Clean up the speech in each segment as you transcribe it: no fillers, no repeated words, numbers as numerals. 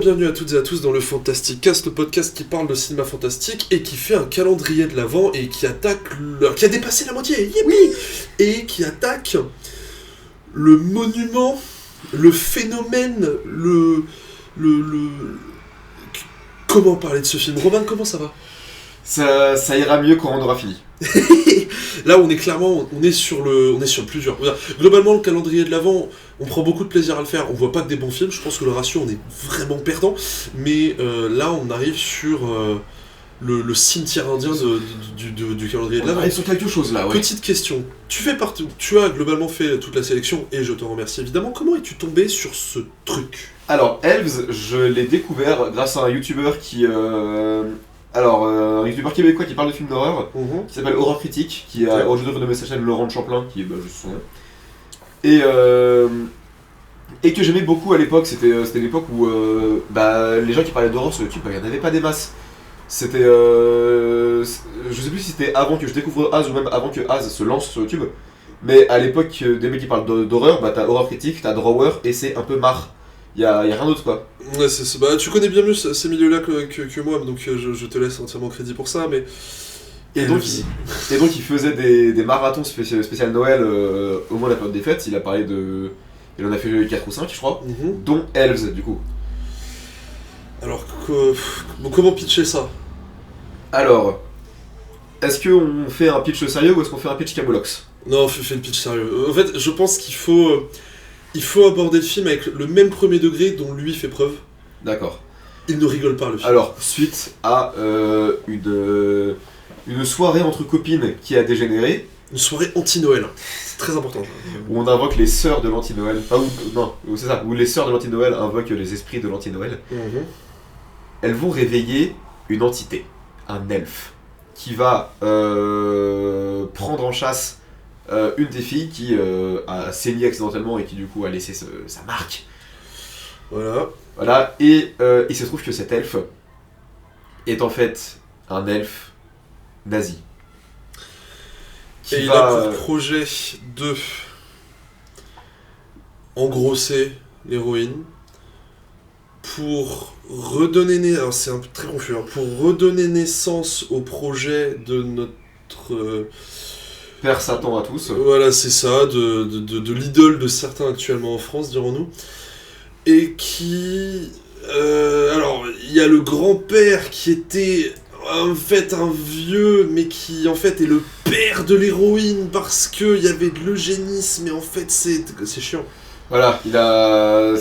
bienvenue à toutes et à tous dans le Fantastic Cast, le podcast qui parle de cinéma fantastique et qui fait un calendrier de l'Avent et qui attaque qui a dépassé la moitié, oui, et qui attaque le monument, le phénomène, Comment parler de ce film? Romain, comment ça va? Ça ira mieux quand on aura fini. Là, on est sur le plus dur. Globalement, le calendrier de l'Avent, on prend beaucoup de plaisir à le faire. On voit pas que des bons films. Je pense que le ratio, on est vraiment perdant. Mais là, on arrive sur le cimetière indien du calendrier de l'Avent. On arrive sur quelque chose là, ouais. Petite question. Tu as globalement fait toute la sélection et je te remercie évidemment. Comment es-tu tombé sur ce truc? Alors, Elves, je l'ai découvert grâce à un youtubeur qui. Un youtubeur québécois qui parle de films d'horreur, qui s'appelle Horror Critique, qui a aujourd'hui renommé sa chaîne Laurent de Champlain, qui est juste son nom. Et que j'aimais beaucoup à l'époque. C'était l'époque où les gens qui parlaient d'horreur sur YouTube, il n'y en avait pas des masses. C'était. Je sais plus si c'était avant que je découvre Az ou même avant que Az se lance sur YouTube. Mais à l'époque, des mecs qui parlent d'horreur, t'as Horror Critique, t'as Drawer, et c'est un peu marre. Y a rien d'autre quoi. Ouais, tu connais bien mieux ces milieux-là que moi, donc je te laisse entièrement crédit pour ça, mais... Et donc il faisait des marathons spécial Noël au moins la période des fêtes. Il a parlé de... Il en a fait 4 ou 5 je crois, dont Elves du coup. Alors, comment pitcher ça? Alors, est-ce qu'on fait un pitch sérieux ou est-ce qu'on fait un pitch camoulox? Non, fais le pitch sérieux. En fait, je pense qu'il faut aborder le film avec le même premier degré dont lui fait preuve. D'accord. Il ne rigole pas le film. Alors, suite à une soirée entre copines qui a dégénéré. Une soirée anti-Noël. C'est très important. Où on invoque les sœurs de l'anti-Noël. C'est ça, où les sœurs de l'anti-Noël invoquent les esprits de l'anti-Noël. Elles vont réveiller une entité, un elfe, qui va prendre en chasse une des filles qui a saigné accidentellement et qui du coup a laissé sa marque. Voilà, et il se trouve que cet elfe est en fait un elfe nazi. Et il a pour projet de engrosser l'héroïne pour redonner naissance. Alors c'est un peu très confus, pour redonner naissance au projet de notre Père Satan à tous. Voilà, c'est ça, de l'idole de certains actuellement en France, dirons-nous. Et qui... alors, il y a le grand-père qui était en fait un vieux, mais qui en fait est le père de l'héroïne parce qu'il y avait de l'eugénisme, mais en fait c'est chiant. Voilà, il a... Tout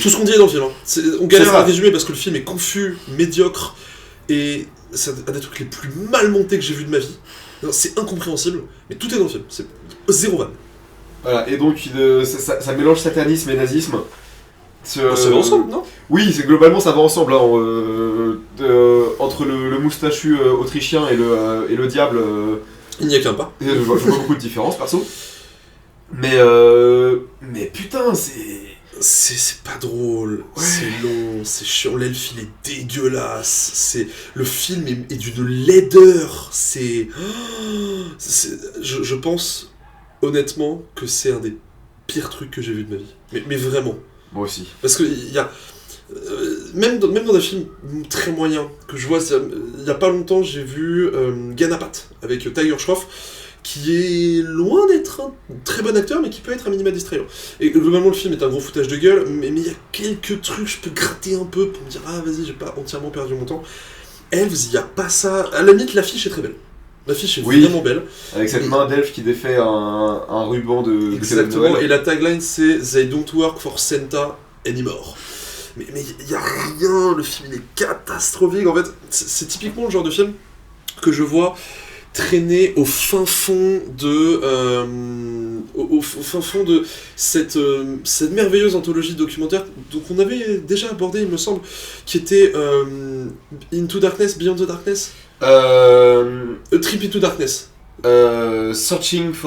ce qu'on dit est dans le film. On galère à résumer parce que le film est confus, médiocre, et c'est un des trucs les plus mal montés que j'ai vu de ma vie. C'est incompréhensible, mais tout est dans le film, c'est zéro vanne. Voilà, et donc ça mélange satanisme et nazisme. Ça va ensemble, non? Oui, globalement ça va ensemble, entre le moustachu autrichien et le diable. Il n'y a qu'un pas. Je vois beaucoup de différences, perso. Mais putain, c'est pas drôle, ouais. C'est long, c'est chiant, l'elfe il est dégueulasse, le film est d'une laideur, je pense honnêtement que c'est un des pires trucs que j'ai vu de ma vie, mais vraiment. Moi aussi. Parce que il y a même dans des films très moyens que je vois, il y a pas longtemps j'ai vu Ganapat avec Tiger Shroff, qui est loin d'être un très bon acteur, mais qui peut être un minima distrayant. Et globalement, le film est un gros foutage de gueule, mais il y a quelques trucs, je peux gratter un peu pour me dire « Ah, vas-y, j'ai pas entièrement perdu mon temps ». Elves, il n'y a pas ça. À la limite, l'affiche est très belle. L'affiche est vraiment belle. Avec cette main d'elfe qui défait un ruban de exactement, de et la tagline, c'est « They don't work for Santa anymore ». Mais il n'y a rien, le film il est catastrophique. En fait, c'est typiquement le genre de film que je vois traîner au fin fond de cette merveilleuse anthologie documentaire dont on avait déjà abordé, il me semble, qui était Into Darkness, Beyond the Darkness, A Trip into Darkness. In Search of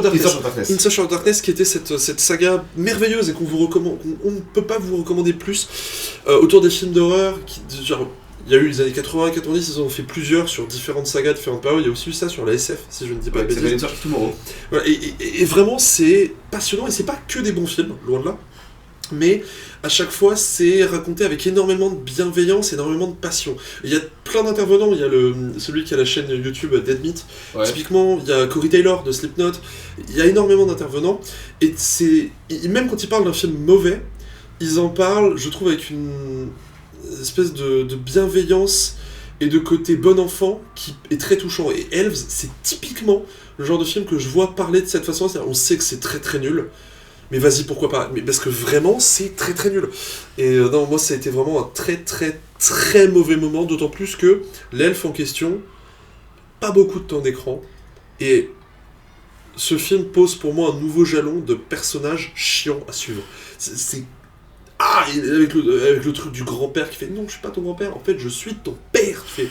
Darkness. In Search of Darkness, qui était cette saga merveilleuse et qu'on vous recommande, on ne peut pas vous recommander plus, autour des films d'horreur, genre. Il y a eu les années 80, 90, ils en ont fait plusieurs sur différentes sagas, différentes périodes. Il y a aussi eu ça sur la SF, si je ne dis pas de bêtises. C'est Search of Tomorrow. Voilà, et vraiment, c'est passionnant, et c'est pas que des bons films, loin de là. mais à chaque fois c'est raconté avec énormément de bienveillance, énormément de passion. Il y a plein d'intervenants, il y a celui qui a la chaîne YouTube Dead Meat, typiquement il y a Corey Taylor de Slipknot, il y a énormément d'intervenants, et même quand ils parlent d'un film mauvais, ils en parlent, je trouve, avec une espèce de bienveillance et de côté bon enfant qui est très touchant. Et Elves, c'est typiquement le genre de film que je vois parler de cette façon, c'est-à-dire on sait que c'est très très nul, mais vas-y, pourquoi pas, mais parce que vraiment c'est très très nul. Et non, moi ça a été vraiment un très très très mauvais moment, d'autant plus que l'elfe en question, pas beaucoup de temps d'écran, et ce film pose pour moi un nouveau jalon de personnage chiant à suivre. C'est et avec le truc du grand-père qui fait non, je suis pas ton grand-père, en fait je suis ton père. Tu fais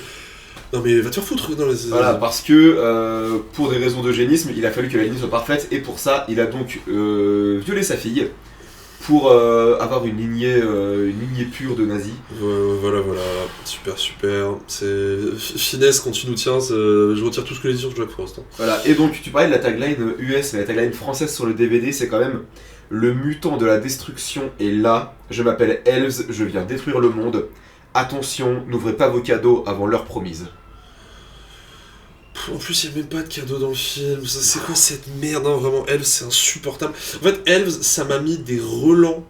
non mais va te faire foutre. Non, voilà, parce que pour des raisons d'eugénisme, il a fallu que la lignée soit parfaite, et pour ça, il a donc violé sa fille pour avoir une lignée pure de nazis. Voilà, super. C'est finesse quand tu nous tiens, je retire tout ce que j'ai dit sur Jack Frost. Hein. Voilà, et donc tu parlais de la tagline US, mais la tagline française sur le DVD, c'est quand même « Le mutant de la destruction est là, je m'appelle Elves, je viens détruire le monde. Attention, n'ouvrez pas vos cadeaux avant l'heure promise. » En plus, il n'y a même pas de cadeau dans le film. C'est quoi cette merde? Non, vraiment, Elves, c'est insupportable. En fait, Elves, ça m'a mis des relents,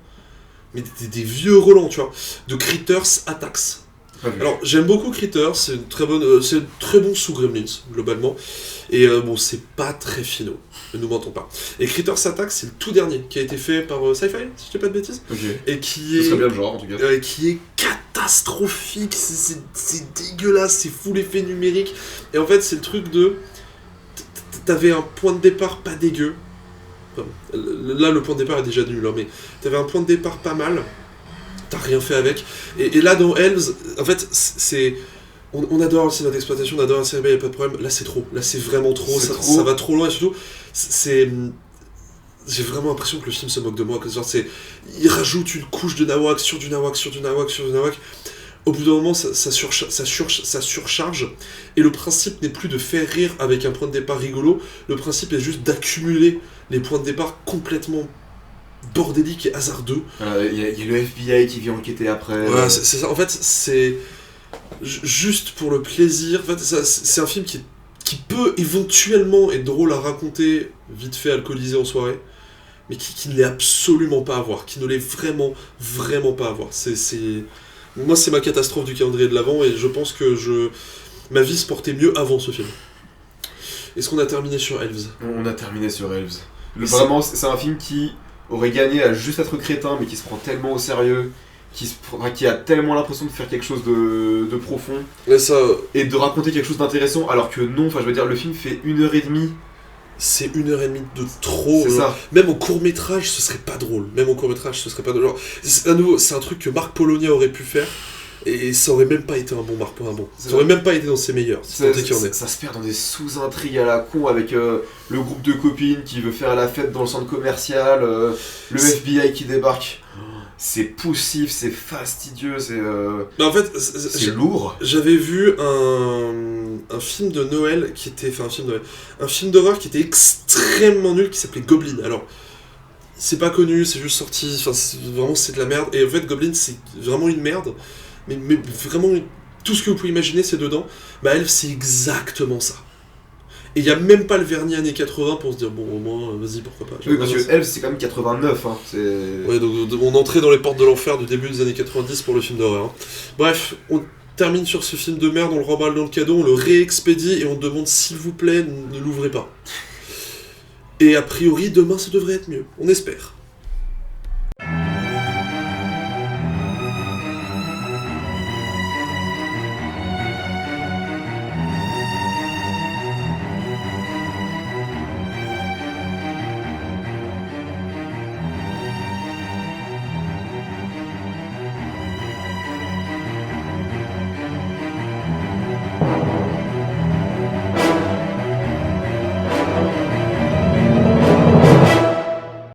mais des vieux relents, tu vois, de Critters Attacks. Alors, j'aime beaucoup Critters, c'est très bon sous Gremlins, globalement. Et bon, c'est pas très finaux, ne nous mentons pas. Et Critters Attacks, c'est le tout dernier, qui a été fait par Sci-Fi, si je dis pas de bêtises. Okay. Et qui est... Ce serait bien le genre, en tout cas. Qui est catastrophique, c'est dégueulasse, c'est full effet numérique. Et en fait, c'est le truc de... T'avais un point de départ pas dégueu. Enfin, là, le point de départ est déjà nul, hein, mais t'avais un point de départ pas mal. T'as rien fait avec. Et là, dans Elves, en fait, c'est... On adore le cinéma d'exploitation, on adore le cinéma, il n'y a pas de problème. Là, c'est trop. Là, c'est vraiment trop. Ça va trop loin, et surtout, j'ai vraiment l'impression que le film se moque de moi. Que, genre, il rajoute une couche de nawak sur du nawak, sur du nawak, sur du nawak. Au bout d'un moment, ça surcharge. Et le principe n'est plus de faire rire avec un point de départ rigolo. Le principe est juste d'accumuler les points de départ complètement bordéliques et hasardeux. Il y a le FBI qui vient enquêter après. Voilà, c'est ça. En fait, c'est... juste pour le plaisir. En fait, c'est un film qui peut éventuellement être drôle à raconter, vite fait alcoolisé en soirée, mais qui ne l'est absolument pas à voir, qui ne l'est vraiment, vraiment pas à voir. Moi, c'est ma catastrophe du calendrier de l'Avent, et je pense que ma vie se portait mieux avant ce film. Est-ce qu'on a terminé sur Elves ? On a terminé sur Elves. Vraiment, c'est un film qui aurait gagné à juste être crétin, mais qui se prend tellement au sérieux, qui a tellement l'impression de faire quelque chose de profond, et de raconter quelque chose d'intéressant, alors que non, enfin je veux dire, le film fait 1h30. C'est 1h30 de trop. C'est ça. Même au court-métrage, ce serait pas drôle. Genre, à nouveau, c'est un truc que Marc Polonia aurait pu faire, et ça aurait même pas été un bon Marc pour un bon. Ça aurait même pas été dans ses meilleurs, si tant est qu'il y en ait. Ça se perd dans des sous-intrigues à la con, avec le groupe de copines qui veut faire la fête dans le centre commercial, le FBI qui débarque. C'est poussif, c'est fastidieux, Mais en fait, c'est lourd. J'avais vu un film de Noël qui était... Enfin, un film d'horreur qui était extrêmement nul, qui s'appelait Goblin. Alors, c'est pas connu, c'est juste sorti... Enfin, vraiment, c'est de la merde. Et en fait, Goblin, c'est vraiment une merde. Mais vraiment, tout ce que vous pouvez imaginer, c'est dedans. Bah, Elf, c'est exactement ça. Et il n'y a même pas le vernis années 80 pour se dire, bon, au moins, vas-y, pourquoi pas. Oui, parce que Elves, c'est quand même 89. Hein, ouais, donc on entrait dans les portes de l'enfer du début des années 90 pour le film d'horreur. Hein. Bref, on termine sur ce film de merde, on le remballe dans le cadeau, on le réexpédie et on demande, s'il vous plaît, ne l'ouvrez pas. Et a priori, demain, ça devrait être mieux. On espère.